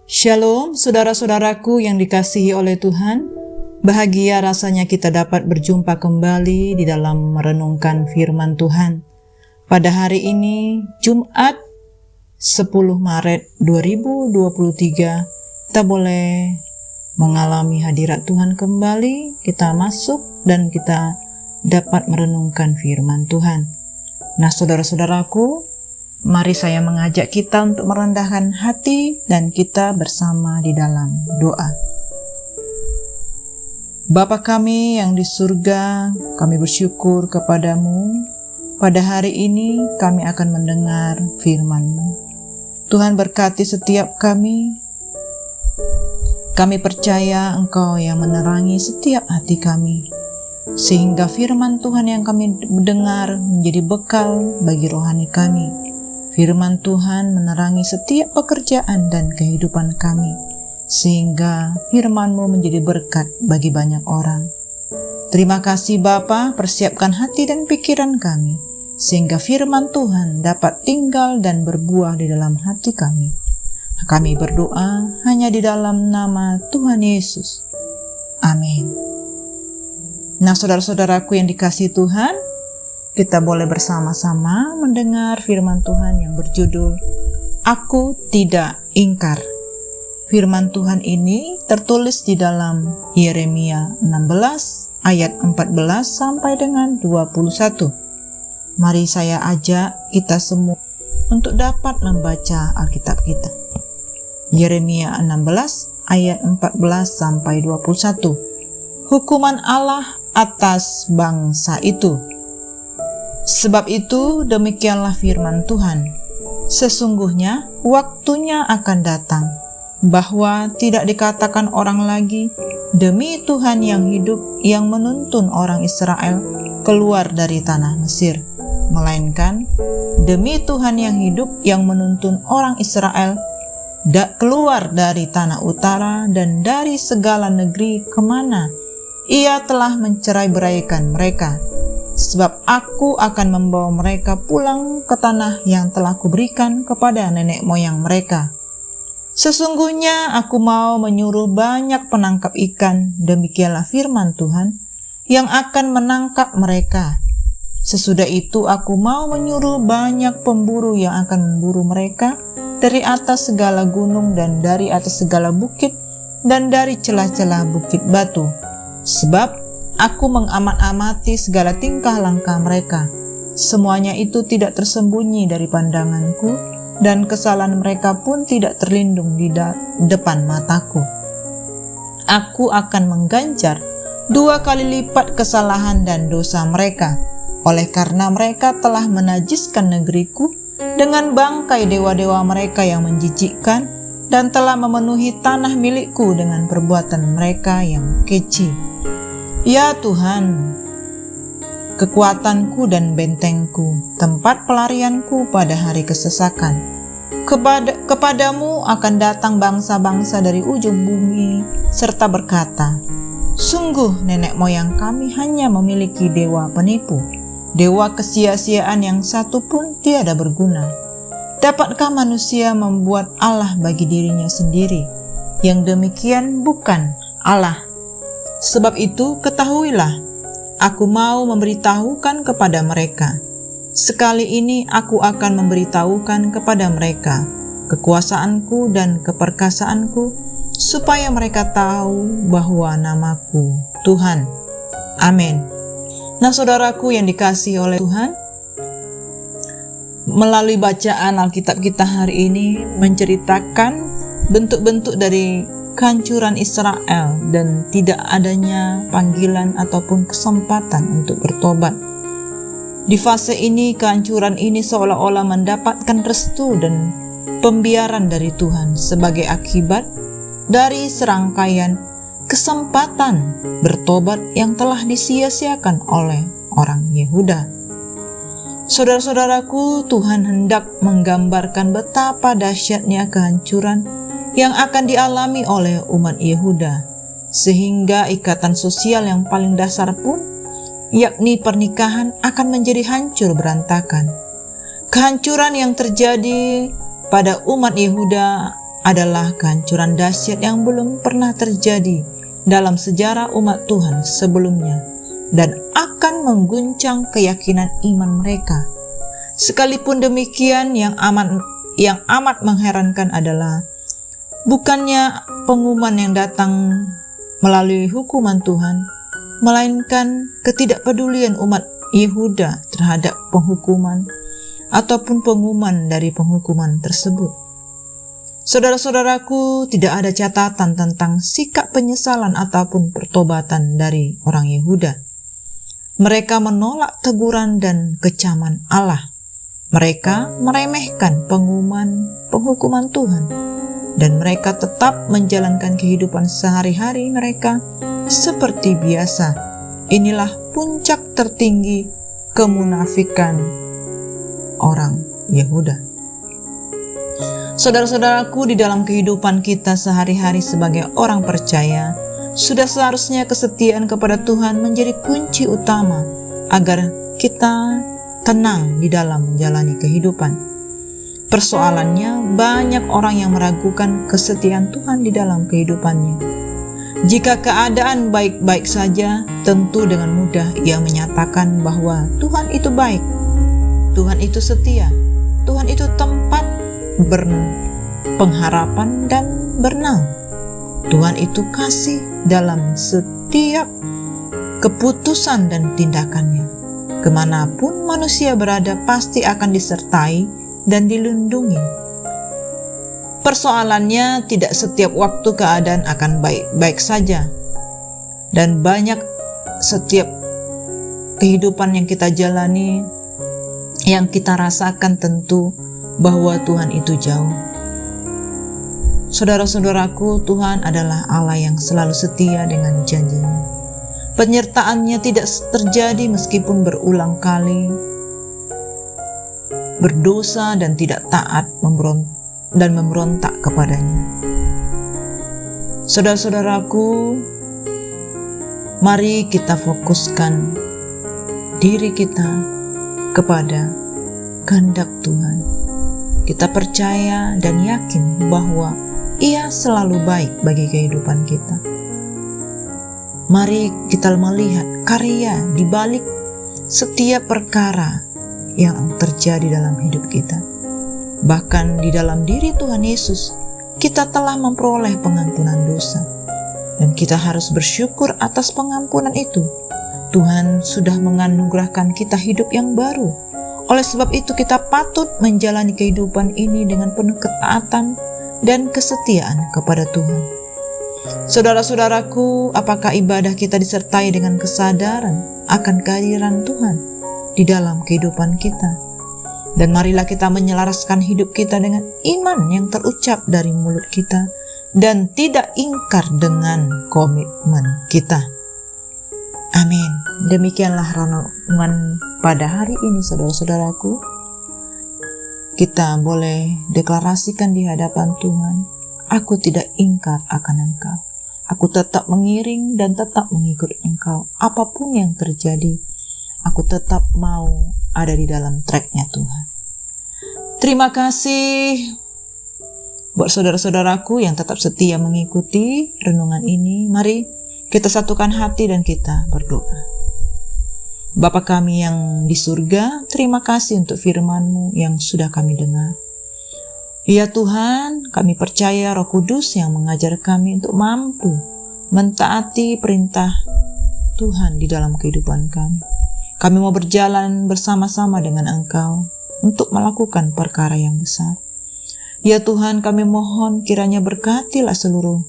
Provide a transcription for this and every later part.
Shalom, saudara-saudaraku yang dikasihi oleh Tuhan. Bahagia rasanya kita dapat berjumpa kembali di dalam merenungkan firman Tuhan. Pada hari ini, Jumat 10 Maret 2023, kita boleh mengalami hadirat Tuhan kembali. Kita masuk dan kita dapat merenungkan firman Tuhan. Nah, saudara-saudaraku, mari saya mengajak kita untuk merendahkan hati dan kita bersama di dalam doa. Bapa kami yang di surga, kami bersyukur kepadamu. Pada hari ini kami akan mendengar firman-Mu. Tuhan berkati setiap kami. Kami percaya Engkau yang menerangi setiap hati kami, sehingga firman Tuhan yang kami dengar menjadi bekal bagi rohani kami. Firman Tuhan menerangi setiap pekerjaan dan kehidupan kami, sehingga firman-Mu menjadi berkat bagi banyak orang. Terima kasih Bapa, persiapkan hati dan pikiran kami, sehingga firman Tuhan dapat tinggal dan berbuah di dalam hati kami. Kami berdoa hanya di dalam nama Tuhan Yesus. Amin. Nah, saudara-saudaraku yang dikasihi Tuhan, kita boleh bersama-sama mendengar firman Tuhan yang berjudul Aku Tidak Ingkar. Firman Tuhan ini tertulis di dalam Yeremia 16 ayat 14 sampai dengan 21. Mari saya ajak kita semua untuk dapat membaca Alkitab kita. Yeremia 16 ayat 14 sampai 21. Hukuman Allah atas bangsa itu. Sebab itu demikianlah firman Tuhan, sesungguhnya waktunya akan datang, bahwa tidak dikatakan orang lagi, demi Tuhan yang hidup yang menuntun orang Israel keluar dari tanah Mesir, melainkan demi Tuhan yang hidup yang menuntun orang Israel keluar dari tanah utara dan dari segala negeri kemana Ia telah mencerai-beraikan mereka. Sebab aku akan membawa mereka pulang ke tanah yang telah kuberikan kepada nenek moyang mereka. Sesungguhnya aku mau menyuruh banyak penangkap ikan, demikianlah firman Tuhan, yang akan menangkap mereka. Sesudah itu aku mau menyuruh banyak pemburu yang akan memburu mereka dari atas segala gunung dan dari atas segala bukit dan dari celah-celah bukit batu. Sebab aku mengamat-amati segala tingkah langkah mereka. Semuanya itu tidak tersembunyi dari pandanganku, dan kesalahan mereka pun tidak terlindung di depan mataku. Aku akan mengganjar 2 kali lipat kesalahan dan dosa mereka, oleh karena mereka telah menajiskan negeriku dengan bangkai dewa-dewa mereka yang menjijikkan, dan telah memenuhi tanah milikku dengan perbuatan mereka yang keji. Ya Tuhan, kekuatanku dan bentengku, tempat pelarianku pada hari kesesakan. Kepadamu akan datang bangsa-bangsa dari ujung bumi, serta berkata, sungguh nenek moyang kami hanya memiliki dewa penipu, dewa kesia-siaan yang satu pun tiada berguna. Dapatkah manusia membuat Allah bagi dirinya sendiri? Yang demikian bukan Allah. Sebab itu ketahuilah, aku mau memberitahukan kepada mereka. Sekali ini aku akan memberitahukan kepada mereka kekuasaanku dan keperkasaanku, supaya mereka tahu bahwa namaku Tuhan. Amin. Nah, saudaraku yang dikasihi oleh Tuhan, melalui bacaan Alkitab kita hari ini menceritakan bentuk-bentuk dari kehancuran Israel dan tidak adanya panggilan ataupun kesempatan untuk bertobat. Di fase ini, kehancuran ini seolah-olah mendapatkan restu dan pembiaran dari Tuhan sebagai akibat dari serangkaian kesempatan bertobat yang telah disia-siakan oleh orang Yehuda. Saudara-saudaraku, Tuhan hendak menggambarkan betapa dahsyatnya kehancuran yang akan dialami oleh umat Yehuda, sehingga ikatan sosial yang paling dasar pun, yakni pernikahan, akan menjadi hancur berantakan. Kehancuran yang terjadi pada umat Yehuda adalah kehancuran dahsyat yang belum pernah terjadi dalam sejarah umat Tuhan sebelumnya dan akan mengguncang keyakinan iman mereka. Sekalipun demikian, yang amat mengherankan adalah bukannya pengumuman yang datang melalui hukuman Tuhan, melainkan ketidakpedulian umat Yehuda terhadap penghukuman ataupun pengumuman dari penghukuman tersebut. Saudara-saudaraku, tidak ada catatan tentang sikap penyesalan ataupun pertobatan dari orang Yehuda. Mereka menolak teguran dan kecaman Allah. Mereka meremehkan penghukuman Tuhan, dan mereka tetap menjalankan kehidupan sehari-hari mereka seperti biasa. Inilah puncak tertinggi kemunafikan orang Yehuda. Saudara-saudaraku, di dalam kehidupan kita sehari-hari sebagai orang percaya, sudah seharusnya kesetiaan kepada Tuhan menjadi kunci utama agar kita tenang di dalam menjalani kehidupan. Persoalannya, banyak orang yang meragukan kesetiaan Tuhan di dalam kehidupannya. Jika keadaan baik-baik saja, tentu dengan mudah ia menyatakan bahwa Tuhan itu baik, Tuhan itu setia, Tuhan itu tempat berpengharapan dan bernaung. Tuhan itu kasih dalam setiap keputusan dan tindakannya. Kemanapun manusia berada pasti akan disertai dan dilindungi. Persoalannya, tidak setiap waktu keadaan akan baik-baik saja. Dan banyak setiap kehidupan yang kita jalani, yang kita rasakan tentu bahwa Tuhan itu jauh. Saudara-saudaraku, Tuhan adalah Allah yang selalu setia dengan janjinya. Penyertaannya tidak terjadi meskipun berulang kali berdosa dan tidak taat dan memberontak kepadanya. Saudara-saudaraku, mari kita fokuskan diri kita kepada kehendak Tuhan. Kita percaya dan yakin bahwa Ia selalu baik bagi kehidupan kita. Mari kita melihat karya di balik setiap perkara yang terjadi dalam hidup kita. Bahkan di dalam diri Tuhan Yesus, kita telah memperoleh pengampunan dosa. Dan kita harus bersyukur atas pengampunan itu. Tuhan sudah menganugerahkan kita hidup yang baru. Oleh sebab itu kita patut menjalani kehidupan ini dengan penuh ketaatan dan kesetiaan kepada Tuhan. Saudara-saudaraku, apakah ibadah kita disertai dengan kesadaran akan kehadiran Tuhan di dalam kehidupan kita? Dan marilah kita menyelaraskan hidup kita dengan iman yang terucap dari mulut kita dan tidak ingkar dengan komitmen kita. Amin. Demikianlah renungan pada hari ini, saudara-saudaraku. Kita boleh deklarasikan di hadapan Tuhan, aku tidak ingkar akan Engkau. Aku tetap mengiring dan tetap mengikut Engkau. Apapun yang terjadi, aku tetap mau ada di dalam track-nya Tuhan. Terima kasih buat saudara-saudaraku yang tetap setia mengikuti renungan ini. Mari kita satukan hati dan kita berdoa. Bapa kami yang di surga, terima kasih untuk firman-Mu yang sudah kami dengar. Ya Tuhan, kami percaya Roh Kudus yang mengajar kami untuk mampu mentaati perintah Tuhan di dalam kehidupan kami. Kami mau berjalan bersama-sama dengan Engkau untuk melakukan perkara yang besar. Ya Tuhan, kami mohon kiranya berkatilah seluruh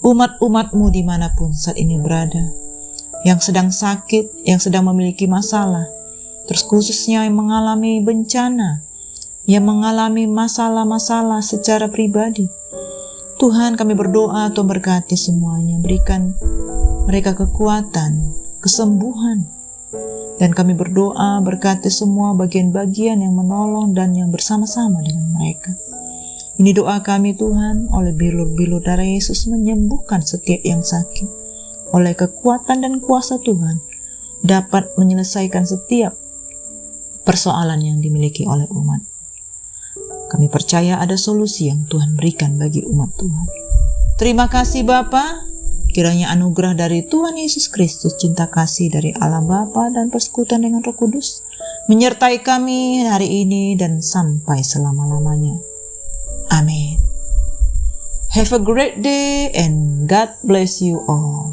umat-umat-Mu dimanapun saat ini berada, yang sedang sakit, yang sedang memiliki masalah, terus khususnya yang mengalami bencana, yang mengalami masalah-masalah secara pribadi. Tuhan, kami berdoa Tuhan berkati semuanya, berikan mereka kekuatan, kesembuhan, dan kami berdoa berkati semua bagian-bagian yang menolong dan yang bersama-sama dengan mereka. Ini doa kami Tuhan, oleh bilur-bilur darah Yesus menyembuhkan setiap yang sakit. Oleh kekuatan dan kuasa Tuhan, dapat menyelesaikan setiap persoalan yang dimiliki oleh umat. Kami percaya ada solusi yang Tuhan berikan bagi umat Tuhan. Terima kasih Bapa. Kiranya anugerah dari Tuhan Yesus Kristus, cinta kasih dari Allah Bapa dan persekutuan dengan Roh Kudus menyertai kami hari ini dan sampai selama-lamanya. Amin. Have a great day and God bless you all.